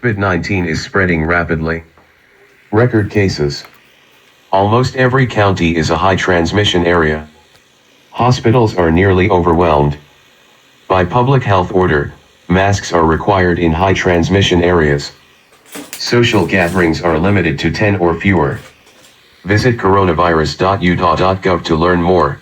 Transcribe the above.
COVID-19 is spreading rapidly. Record cases. Almost every county is a high transmission area. Hospitals are nearly overwhelmed. By public health order, masks are required in high transmission areas. Social gatherings are limited to 10 or fewer. Visit coronavirus.utah.gov to learn more.